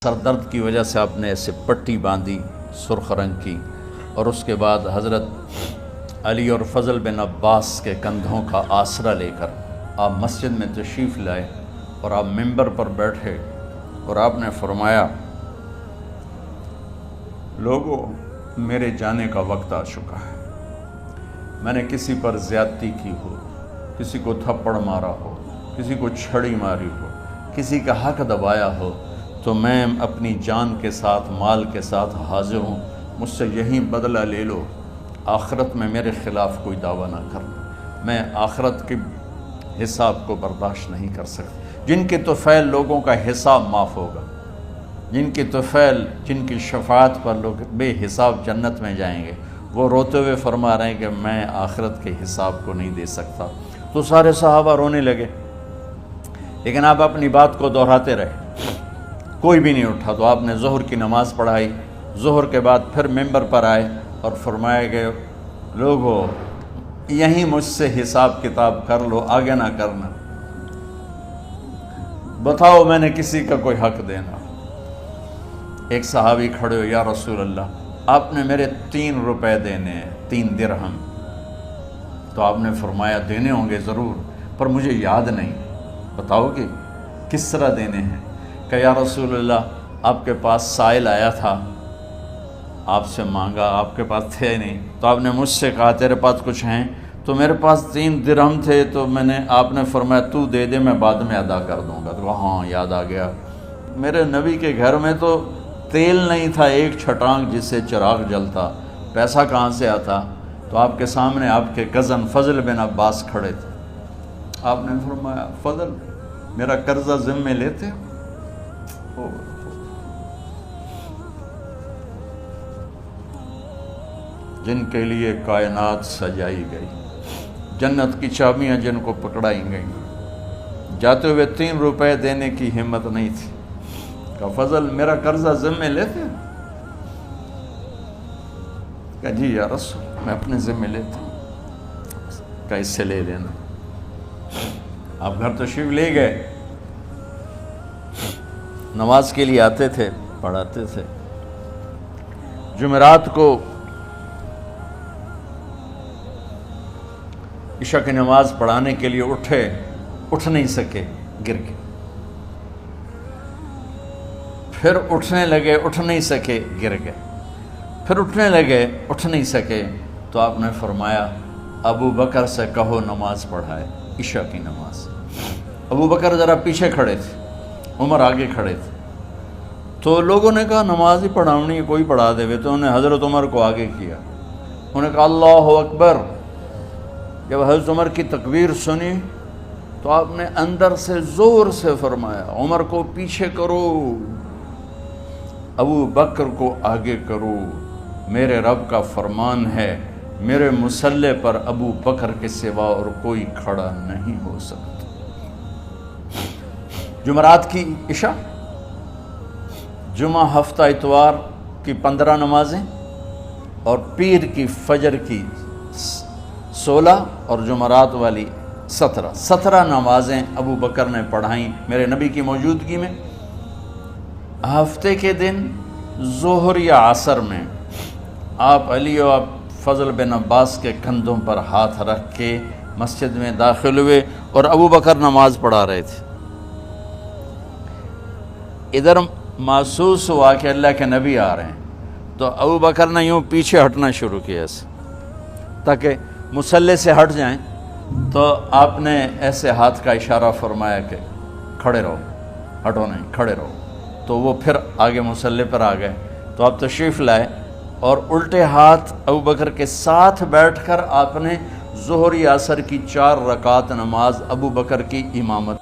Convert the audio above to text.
سر درد کی وجہ سے آپ نے ایسے پٹی باندھی سرخ رنگ کی، اور اس کے بعد حضرت علی اور فضل بن عباس کے کندھوں کا آسرا لے کر آپ مسجد میں تشریف لائے اور آپ ممبر پر بیٹھے اور آپ نے فرمایا، لوگوں میرے جانے کا وقت آ چکا ہے۔ میں نے کسی پر زیادتی کی ہو، کسی کو تھپڑ مارا ہو، کسی کو چھڑی ماری ہو، کسی کا حق دبایا ہو، تو میں اپنی جان کے ساتھ مال کے ساتھ حاضر ہوں، مجھ سے یہیں بدلہ لے لو، آخرت میں میرے خلاف کوئی دعویٰ نہ کرنا، میں آخرت کے حساب کو برداشت نہیں کر سکتا۔ جن کے طفیل لوگوں کا حساب معاف ہوگا، جن کے طفیل جن کی شفاعت پر لوگ بے حساب جنت میں جائیں گے، وہ روتے ہوئے فرما رہے ہیں کہ میں آخرت کے حساب کو نہیں دے سکتا۔ تو سارے صحابہ رونے لگے، لیکن آپ اپنی بات کو دہراتے رہے، کوئی بھی نہیں اٹھا۔ تو آپ نے ظہر کی نماز پڑھائی، ظہر کے بعد پھر ممبر پر آئے اور فرمایا کہ لوگوں یہیں مجھ سے حساب کتاب کر لو، آگے نہ کرنا، بتاؤ میں نے کسی کا کوئی حق دینا۔ ایک صحابی کھڑے ہو، یا رسول اللہ آپ نے میرے 3 روپے دینے ہیں، 3 درہم۔ تو آپ نے فرمایا دینے ہوں گے ضرور، پر مجھے یاد نہیں، بتاؤ کہ کس طرح دینے ہیں؟ کہ یا رسول اللہ آپ کے پاس سائل آیا تھا، آپ سے مانگا، آپ کے پاس تھے نہیں، تو آپ نے مجھ سے کہا تیرے پاس کچھ ہیں؟ تو میرے پاس 3 درہم تھے، تو آپ نے فرمایا تو دے دے، میں بعد میں ادا کر دوں گا۔ تو ہاں یاد آ گیا، میرے نبی کے گھر میں تو تیل نہیں تھا ایک چھٹانگ جس سے چراغ جلتا، پیسہ کہاں سے آتا؟ تو آپ کے سامنے آپ کے کزن فضل بن عباس کھڑے تھے، آپ نے فرمایا فضل میرا قرضہ ذمے لیتے ہو؟ جن کے لیے کائنات سجائی گئی، جنت کی چابیاں جن کو پکڑائی گئیں، جاتے ہوئے 3 روپے دینے کی ہمت نہیں تھی، کہ فضل میرا قرضہ ذمے لیتے؟ کہ جی یا رسول میں اپنے ذمے لیتا ہوں۔ کہ اس سے لے لینا۔ آپ گھر تشریف لے گئے، نماز کے لیے آتے تھے، پڑھاتے تھے۔ جمعرات کو عشاء کی نماز پڑھانے کے لیے اٹھ نہیں سکے، گر کے، پھر اٹھنے لگے، اٹھ نہیں سکے، گر گئے، پھر اٹھنے لگے، اٹھ نہیں سکے۔ تو آپ نے فرمایا ابو بکر سے کہو نماز پڑھائے، عشاء کی نماز۔ ابو بکر ذرا پیچھے کھڑے تھے، عمر آگے کھڑے تھے، تو لوگوں نے کہا نماز ہی پڑھاؤنی ہے، کوئی پڑھا دے ہوئے، تو انہوں نے حضرت عمر کو آگے کیا، انہوں نے کہا اللہ اکبر۔ جب حضرت عمر کی تکبیر سنی تو آپ نے اندر سے زور سے فرمایا عمر کو پیچھے کرو، ابو بکر کو آگے کرو، میرے رب کا فرمان ہے میرے مصلی پر ابو بکر کے سوا اور کوئی کھڑا نہیں ہو سکتا۔ جمعرات کی عشاء، جمعہ ہفتہ اتوار کی 15 نمازیں، اور پیر کی فجر کی 16 اور جمعرات والی 17 نمازیں ابو بکر نے پڑھائیں میرے نبی کی موجودگی میں۔ ہفتے کے دن ظہر یا عصر میں آپ علی اور فضل بن عباس کے کندھوں پر ہاتھ رکھ کے مسجد میں داخل ہوئے اور ابو بکر نماز پڑھا رہے تھے۔ ادھر محسوس ہوا کہ اللہ کے نبی آ رہے ہیں، تو ابو بکر نے یوں پیچھے ہٹنا شروع کیا ایسے، تاکہ مصلی سے ہٹ جائیں۔ تو آپ نے ایسے ہاتھ کا اشارہ فرمایا کہ کھڑے رہو، ہٹو نہیں، کھڑے رہو۔ تو وہ پھر آگے مصلی پر آ گئے۔ تو آپ تشریف لائے اور الٹے ہاتھ ابو بکر کے ساتھ بیٹھ کر آپ نے ظہر یا عصر کی 4 رکعت نماز ابو بکر کی امامت